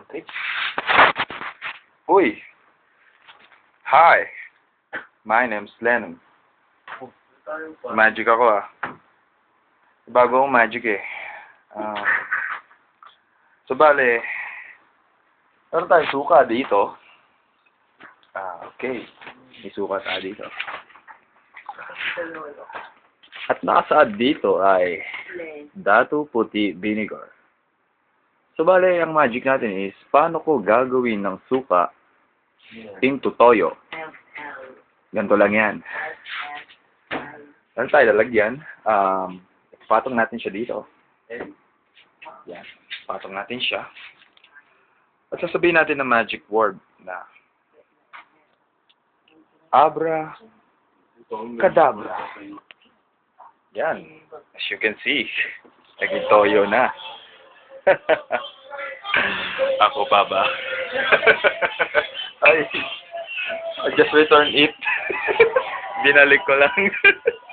Sante. Uy! Hi! My name's Lennon. Magic ako Bago akong magic so bale, meron tayong suka dito. Okay. May suka tayo dito. At nakasaad dito ay Datu Puti Vinegar. So bale, ang magic natin is paano ko gagawin ng suka into toyo. Ganito lang yan. Ano tayo lalagyan? Patong natin siya dito. Yan. Patong natin siya. At sasabihin natin ng magic word na Abra Kadabra. Yan. As you can see, naging toyo na. Ako pa ba? I just returned it. Binalik ko lang.